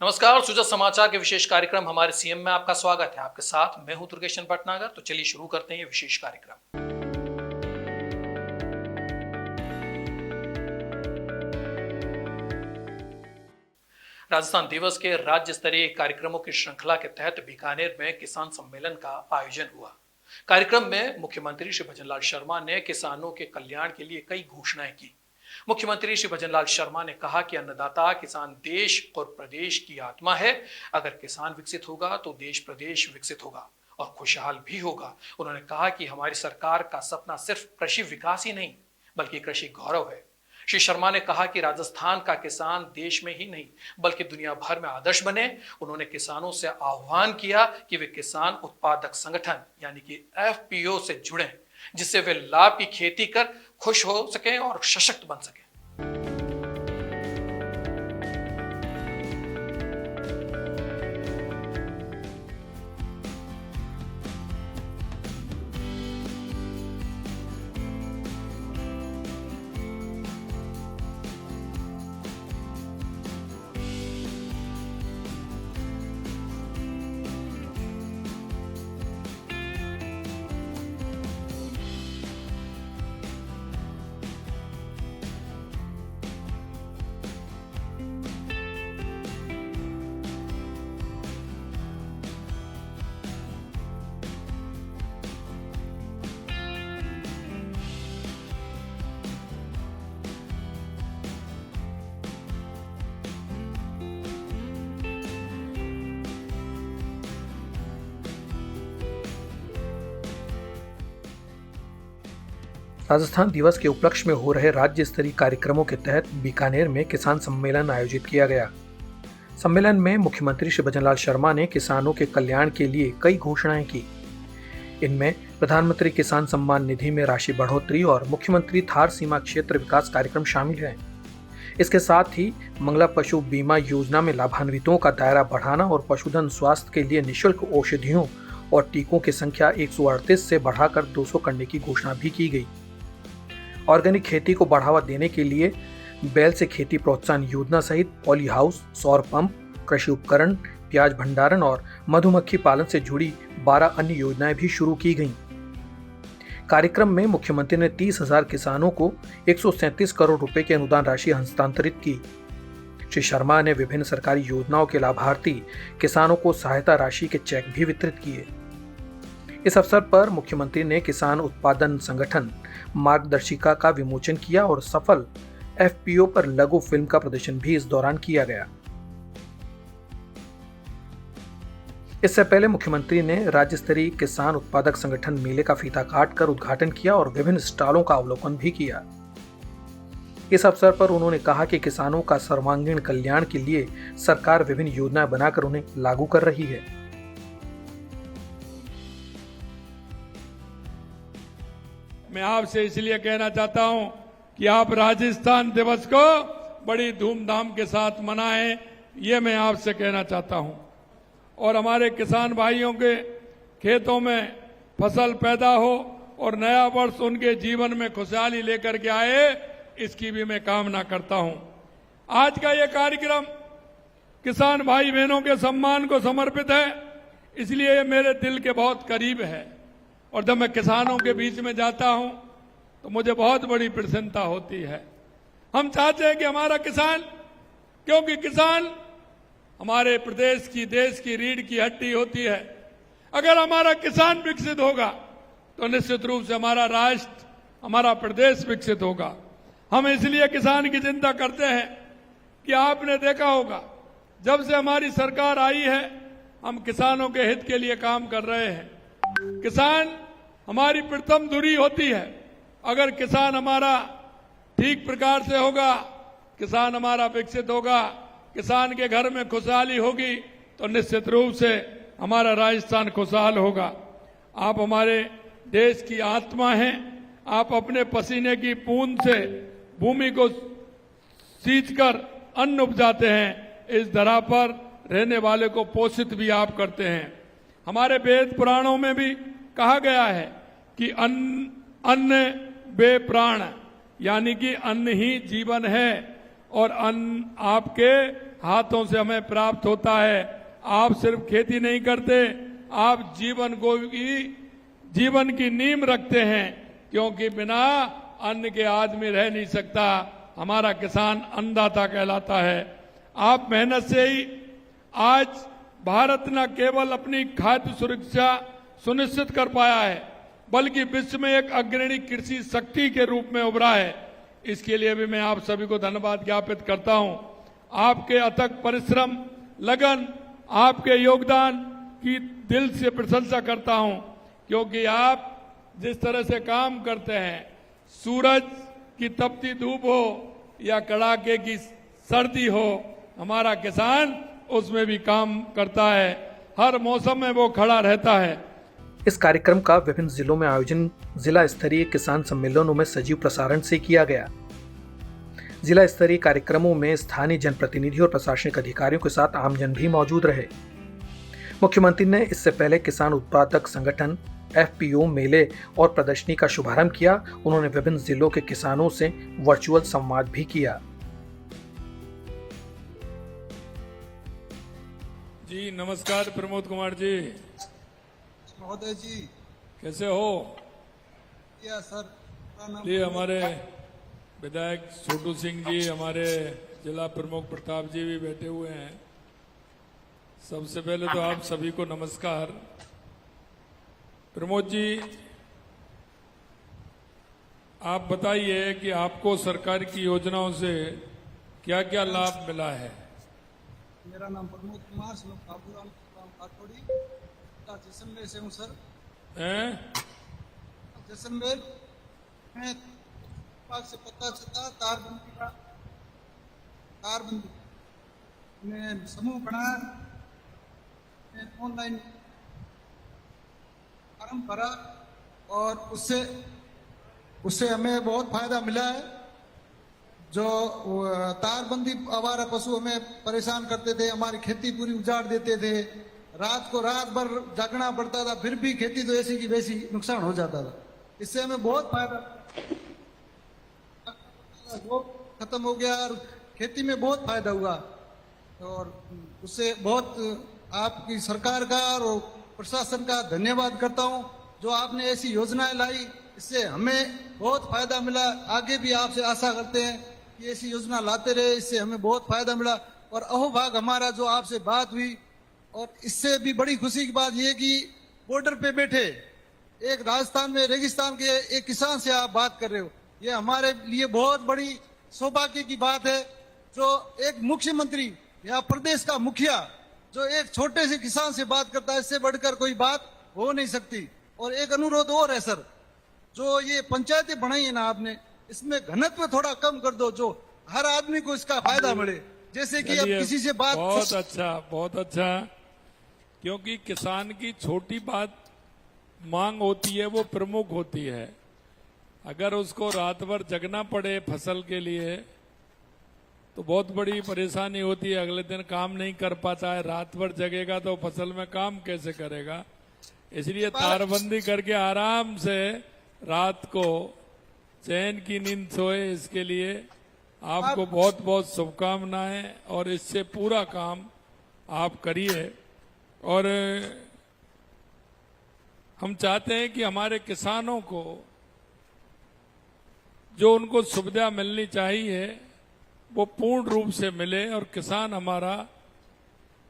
नमस्कार। सुजा समाचार के विशेष कार्यक्रम हमारे सीएम में आपका स्वागत है। आपके साथ मैं हूं दुर्गेशन भटनागर। तो चलिए शुरू करते हैं ये विशेष कार्यक्रम। राजस्थान दिवस के राज्य स्तरीय कार्यक्रमों की श्रृंखला के तहत बीकानेर में किसान सम्मेलन का आयोजन हुआ। कार्यक्रम में मुख्यमंत्री श्री भजनलाल शर्मा ने किसानों के कल्याण के लिए कई घोषणाएं की। मुख्यमंत्री श्री भजनलाल शर्मा ने कहा कि अन्नदाता किसान देश और प्रदेश की आत्मा है। अगर किसान विकसित होगा तो देश प्रदेश विकसित होगा और खुशहाल भी होगा। उन्होंने कहा कि हमारी सरकार का सपना सिर्फ कृषि विकास ही नहीं बल्कि कृषि गौरव है। श्री शर्मा ने कहा कि राजस्थान का किसान देश में ही नहीं बल्कि दुनिया भर में आदर्श बने। उन्होंने किसानों से आह्वान किया कि वे किसान उत्पादक संगठन यानी कि एफपीओ से जुड़ें, जिससे वे लाभ की खेती कर खुश हो सकें और सशक्त बन सकें। राजस्थान दिवस के उपलक्ष्य में हो रहे राज्य स्तरीय कार्यक्रमों के तहत बीकानेर में किसान सम्मेलन आयोजित किया गया। सम्मेलन में मुख्यमंत्री श्री भजनलाल शर्मा ने किसानों के कल्याण के लिए कई घोषणाएं की। इनमें प्रधानमंत्री किसान सम्मान निधि में राशि बढ़ोतरी और मुख्यमंत्री थार सीमा क्षेत्र विकास कार्यक्रम शामिल है। इसके साथ ही मंगला पशु बीमा योजना में लाभान्वितों का दायरा बढ़ाना और पशुधन स्वास्थ्य के लिए निःशुल्क औषधियों और टीकों की संख्या 138 से बढ़ाकर 200 करने की घोषणा भी की गई। ऑर्गेनिक खेती को बढ़ावा देने के लिए बैल से खेती प्रोत्साहन योजना सहित पॉली हाउस, सौर पंप, कृषि उपकरण, प्याज भंडारण और मधुमक्खी पालन से जुड़ी 12 अन्य योजनाएं भी शुरू की गईं। कार्यक्रम में मुख्यमंत्री ने 30,000 किसानों को 137 करोड़ रुपए की अनुदान राशि हस्तांतरित की। श्री शर्मा ने विभिन्न सरकारी योजनाओं के लाभार्थी किसानों को सहायता राशि के चेक भी वितरित किए। इस अवसर पर मुख्यमंत्री ने किसान उत्पादन संगठन मार्गदर्शिका का विमोचन किया और सफल एफपीओ पर लघु फिल्म का प्रदर्शन भी इस दौरान किया गया। इससे पहले मुख्यमंत्री ने राज्य स्तरीय किसान उत्पादक संगठन मेले का फीता काटकर उद्घाटन किया और विभिन्न स्टॉलों का अवलोकन भी किया। इस अवसर पर उन्होंने कहा कि किसानों का सर्वांगीण कल्याण के लिए सरकार विभिन्न योजनाएं बनाकर उन्हें लागू कर रही है। मैं आपसे इसलिए कहना चाहता हूं कि आप राजस्थान दिवस को बड़ी धूमधाम के साथ मनाएं, ये मैं आपसे कहना चाहता हूं। और हमारे किसान भाइयों के खेतों में फसल पैदा हो और नया वर्ष उनके जीवन में खुशहाली लेकर के आए, इसकी भी मैं कामना करता हूं। आज का ये कार्यक्रम किसान भाई बहनों के सम्मान को समर्पित है, इसलिए ये मेरे दिल के बहुत करीब है। और जब मैं किसानों के बीच में जाता हूं तो मुझे बहुत बड़ी प्रसन्नता होती है। हम चाहते हैं कि हमारा किसान, क्योंकि किसान हमारे प्रदेश की, देश की रीढ़ की हड्डी होती है। अगर हमारा किसान विकसित होगा तो निश्चित रूप से हमारा राष्ट्र, हमारा प्रदेश विकसित होगा। हम इसलिए किसान की चिंता करते हैं कि आपने देखा होगा, जब से हमारी सरकार आई है हम किसानों के हित के लिए काम कर रहे हैं। किसान हमारी प्रथम धुरी होती है। अगर किसान हमारा ठीक प्रकार से होगा, किसान हमारा विकसित होगा, किसान के घर में खुशहाली होगी तो निश्चित रूप से हमारा राजस्थान खुशहाल होगा। आप हमारे देश की आत्मा हैं। आप अपने पसीने की बूंद से भूमि को सींचकर अन्न उपजाते हैं। इस धरा पर रहने वाले को पोषित भी आप करते हैं। हमारे वेद पुराणों में भी कहा गया है कि अन्न बे प्राण, यानी कि अन्न ही जीवन है और अन्न आपके हाथों से हमें प्राप्त होता है। आप सिर्फ खेती नहीं करते, आप जीवन की नींव रखते हैं, क्योंकि बिना अन्न के आदमी रह नहीं सकता। हमारा किसान अन्नदाता कहलाता है। आप मेहनत से ही आज भारत न केवल अपनी खाद्य सुरक्षा सुनिश्चित कर पाया है, बल्कि विश्व में एक अग्रणी कृषि शक्ति के रूप में उभरा है। इसके लिए भी मैं आप सभी को धन्यवाद ज्ञापित करता हूं। आपके अथक परिश्रम, लगन, आपके योगदान की दिल से प्रशंसा करता हूं, क्योंकि आप जिस तरह से काम करते हैं, सूरज की तपती धूप हो या कड़ाके की सर्दी हो, हमारा किसान उसमें भी काम करता है। हर मौसम में वो खड़ा रहता है। इस कार्यक्रम का विभिन्न जिलों में आयोजन जिला स्तरीय किसान सम्मेलनों में सजीव प्रसारण से किया गया। जिला स्तरीय कार्यक्रमों में स्थानीय जनप्रतिनिधि और प्रशासनिक अधिकारियों के साथ आमजन भी मौजूद रहे। मुख्यमंत्री ने इससे पहले किसान उत्पादक संगठन FPO मेले और प्रदर्शनी का शुभारंभ किया। उन्होंने विभिन्न जिलों के किसानों से वर्चुअल संवाद भी किया। जी नमस्कार प्रमोद कुमार जी, महोदय जी कैसे हो? या सर, ये हमारे विधायक छोटू सिंह जी, हमारे जिला प्रमुख प्रताप जी भी बैठे हुए हैं। सबसे पहले तो आप सभी को नमस्कार। प्रमोद जी, आप बताइए कि आपको सरकार की योजनाओं से क्या क्या लाभ मिला है? मेरा नाम प्रमोद कुमार बाबूराम काठोड़ी, जैसलमेर से हूँ सर। जैसलमेर में विभाग से पता चलता तारबंदी में समूह बनाया, ऑनलाइन फॉर्म भरा और उससे हमें बहुत फायदा मिला है। जो तारबंदी आवारा पशु हमें परेशान करते थे, हमारी खेती पूरी उजाड़ देते थे, रात भर जागना पड़ता था, फिर भी खेती तो ऐसी की वैसी नुकसान हो जाता था। इससे हमें बहुत फायदा, वो खत्म हो गया और खेती में बहुत फायदा हुआ। और उससे बहुत आपकी सरकार का और प्रशासन का धन्यवाद करता हूं, जो आपने ऐसी योजनाएं लाई, इससे हमें बहुत फायदा मिला। आगे भी आपसे आशा करते हैं कि ऐसी योजना लाते रहे, इससे हमें बहुत फायदा मिला। और अहोभाग हमारा जो आपसे बात हुई, और इससे भी बड़ी खुशी की बात यह कि बॉर्डर पे बैठे एक राजस्थान में रेगिस्तान के एक किसान से आप बात कर रहे हो, ये हमारे लिए बहुत बड़ी सौभाग्य की बात है। जो एक मुख्यमंत्री या प्रदेश का मुखिया जो एक छोटे से किसान से बात करता है, इससे बढ़कर कोई बात हो नहीं सकती। और एक अनुरोध और है सर, जो ये पंचायतें बनाई है ना आपने, इसमें घनत्व थोड़ा कम कर दो, जो हर आदमी को इसका फायदा मिले। जैसे कि अब किसी से बात, बहुत अच्छा, क्योंकि किसान की छोटी बात मांग होती है, वो प्रमुख होती है। अगर उसको रात भर जगना पड़े फसल के लिए तो बहुत बड़ी परेशानी होती है, अगले दिन काम नहीं कर पाता है। रात भर जगेगा तो फसल में काम कैसे करेगा? इसलिए तारबंदी करके आराम से रात को चैन की नींद सोए, इसके लिए आपको बहुत बहुत शुभकामनाएं। और इससे पूरा काम आप करिए। और हम चाहते हैं कि हमारे किसानों को जो उनको सुविधा मिलनी चाहिए वो पूर्ण रूप से मिले, और किसान हमारा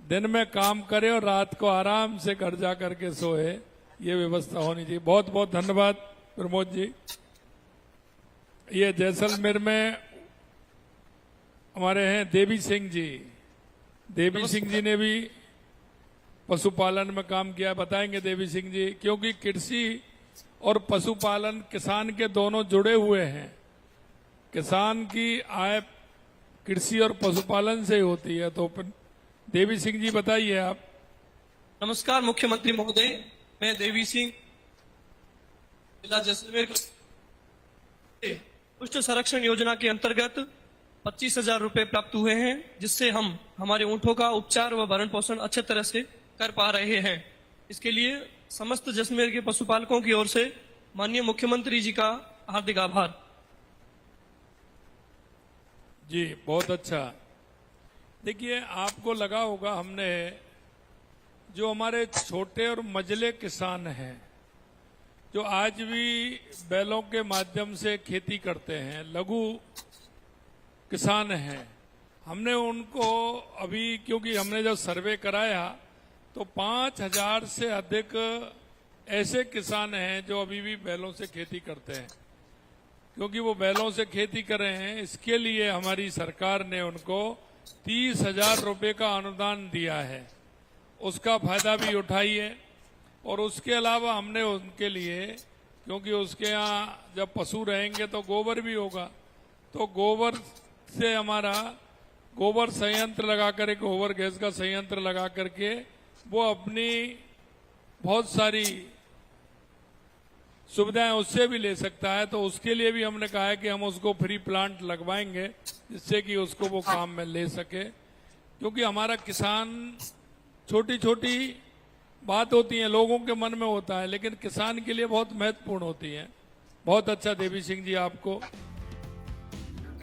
दिन में काम करे और रात को आराम से घर जा करके सोए, ये व्यवस्था होनी चाहिए। बहुत बहुत धन्यवाद प्रमोद जी। ये जैसलमेर में हमारे हैं देवी सिंह जी। देवी सिंह जी ने भी पशुपालन में काम किया, बताएंगे देवी सिंह जी, क्योंकि कृषि और पशुपालन किसान के दोनों जुड़े हुए हैं। किसान की आय कृषि और पशुपालन से ही होती है। तो देवी सिंह जी बताइए आप। नमस्कार मुख्यमंत्री महोदय, मैं देवी सिंह, जिला जैसलमेर। कुष्ठ संरक्षण योजना के अंतर्गत 25,000 रुपए प्राप्त हुए हैं, जिससे हम हमारे ऊंटों का उपचार व भरण पोषण अच्छे तरह से कर पा रहे हैं। इसके लिए समस्त जैसलमेर के पशुपालकों की ओर से माननीय मुख्यमंत्री जी का हार्दिक आभार। जी बहुत अच्छा। देखिए, आपको लगा होगा हमने जो हमारे छोटे और मझले किसान हैं, जो आज भी बैलों के माध्यम से खेती करते हैं, लघु किसान हैं, हमने उनको अभी, क्योंकि हमने जब सर्वे कराया तो 5,000 से अधिक ऐसे किसान हैं जो अभी भी बैलों से खेती करते हैं। क्योंकि वो बैलों से खेती कर रहे हैं, इसके लिए हमारी सरकार ने उनको 30,000 रुपये का अनुदान दिया है। उसका फायदा भी उठाइए। और उसके अलावा हमने उनके लिए, क्योंकि उसके यहाँ जब पशु रहेंगे तो गोबर भी होगा, तो गोबर से हमारा गोबर संयंत्र लगाकर, एक गोबर गैस का संयंत्र लगा करके वो अपनी बहुत सारी सुविधाएं उससे भी ले सकता है। तो उसके लिए भी हमने कहा है कि हम उसको फ्री प्लांट लगवाएंगे, जिससे कि उसको वो काम में ले सके। क्योंकि हमारा किसान, छोटी छोटी बात होती है, लोगों के मन में होता है, लेकिन किसान के लिए बहुत महत्वपूर्ण होती है। बहुत अच्छा देवी सिंह जी आपको।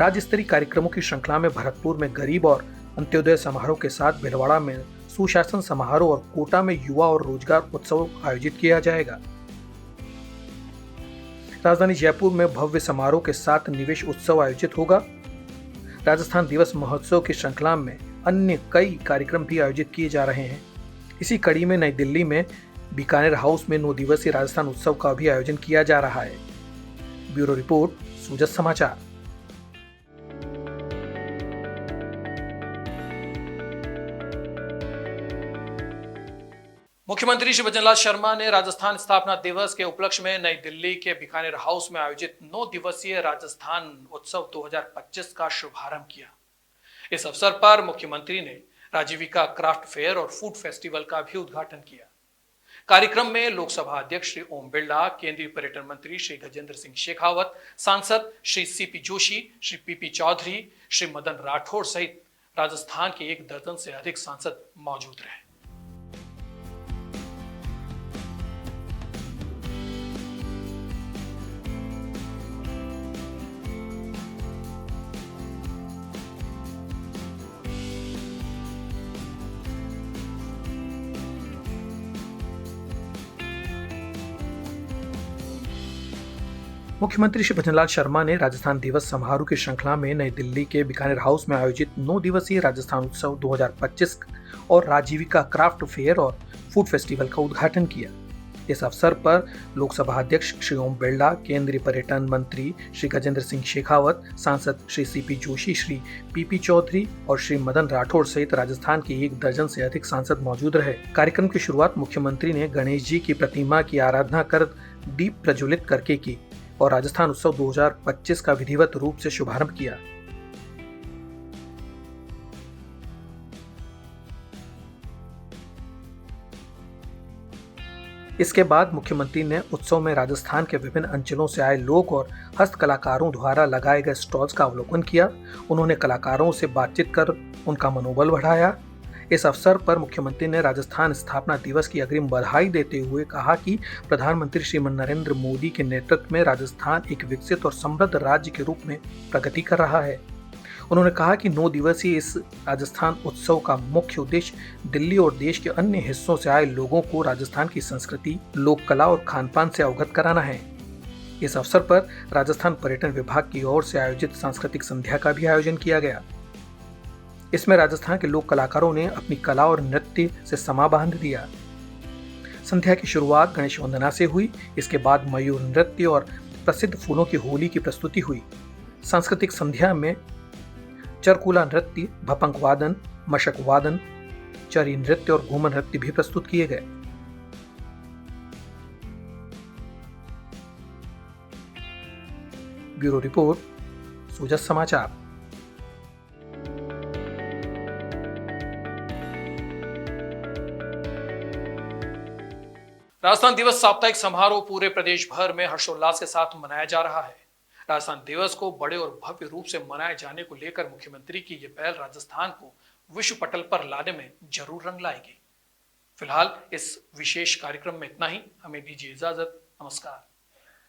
राज्य स्तरीय कार्यक्रमों की श्रृंखला में भरतपुर में गरीब और अंत्योदय समारोह के साथ भिलवाड़ा में सुशासन समारोह और कोटा में युवा और रोजगार उत्सव आयोजित किया जाएगा। राजधानी जयपुर में भव्य समारोह के साथ निवेश उत्सव आयोजित होगा। राजस्थान दिवस महोत्सव की श्रृंखला में अन्य कई कार्यक्रम भी आयोजित किए जा रहे हैं। इसी कड़ी में नई दिल्ली में बीकानेर हाउस में 9 दिवसीय राजस्थान उत्सव का भी आयोजन किया जा रहा है। ब्यूरो रिपोर्ट, सूजत समाचार। मुख्यमंत्री श्री भजनलाल शर्मा ने राजस्थान स्थापना दिवस के उपलक्ष्य में नई दिल्ली के बीकानेर हाउस में आयोजित 9 दिवसीय राजस्थान उत्सव 2025 का शुभारंभ किया। इस अवसर पर मुख्यमंत्री ने राजीविका क्राफ्ट फेयर और फूड फेस्टिवल का भी उद्घाटन किया। कार्यक्रम में लोकसभा अध्यक्ष श्री ओम बिरला, केंद्रीय पर्यटन मंत्री श्री गजेंद्र सिंह शेखावत, सांसद श्री सीपी जोशी, श्री पीपी चौधरी, श्री मदन राठौड़ सहित राजस्थान के 1 दर्जन से अधिक सांसद मौजूद रहे। मुख्यमंत्री श्री भजनलाल शर्मा ने राजस्थान दिवस समारोह की श्रृंखला में नई दिल्ली के बीकानेर हाउस में आयोजित 9 दिवसीय राजस्थान उत्सव 2025 और राजीविका क्राफ्ट फेयर और फूड फेस्टिवल का उद्घाटन किया। इस अवसर पर लोकसभा अध्यक्ष श्री ओम बिरला, केंद्रीय पर्यटन मंत्री श्री गजेंद्र सिंह शेखावत, सांसद श्री सीपी जोशी, श्री पीपी चौधरी और श्री मदन राठौड़ सहित राजस्थान के 1 दर्जन से अधिक सांसद मौजूद रहे। कार्यक्रम की शुरुआत मुख्यमंत्री ने गणेश जी की प्रतिमा की आराधना कर दीप प्रज्वलित करके की और राजस्थान उत्सव 2025 का विधिवत रूप से शुभारंभ किया। इसके बाद मुख्यमंत्री ने उत्सव में राजस्थान के विभिन्न अंचलों से आए लोग और हस्तकलाकारों द्वारा लगाए गए स्टॉल्स का अवलोकन किया। उन्होंने कलाकारों से बातचीत कर उनका मनोबल बढ़ाया। इस अवसर पर मुख्यमंत्री ने राजस्थान स्थापना दिवस की अग्रिम बधाई देते हुए कहा कि प्रधानमंत्री श्रीमान नरेंद्र मोदी के नेतृत्व में राजस्थान एक विकसित और समृद्ध राज्य के रूप में प्रगति कर रहा है। उन्होंने कहा कि 9 दिवसीय इस राजस्थान उत्सव का मुख्य उद्देश्य दिल्ली और देश के अन्य हिस्सों से आए लोगों को राजस्थान की संस्कृति, लोक कला और खान-पान से अवगत कराना है। इस अवसर पर राजस्थान पर्यटन विभाग की ओर से आयोजित सांस्कृतिक संध्या का भी आयोजन किया गया। इसमें राजस्थान के लोक कलाकारों ने अपनी कला और नृत्य से समा बांध दिया। संध्या की शुरुआत गणेश वंदना से हुई। इसके बाद मयूर नृत्य और प्रसिद्ध फूलों की होली की प्रस्तुति हुई। सांस्कृतिक संध्या में चरकुला नृत्य, भपंक वादन, मशक वादन, चरी नृत्य और घूमर नृत्य भी प्रस्तुत किए गए। ब्यूरो रिपोर्ट, सूजत समाचार। राजस्थान दिवस साप्ताहिक समारोह पूरे प्रदेश भर में हर्षोल्लास के साथ मनाया जा रहा है। राजस्थान दिवस को बड़े और भव्य रूप से मनाए जाने को लेकर मुख्यमंत्री की यह पहल राजस्थान को विश्व पटल पर लाने में जरूर रंग लाएगी। फिलहाल इस विशेष कार्यक्रम में इतना ही। हमें दीजिए इजाजत। नमस्कार।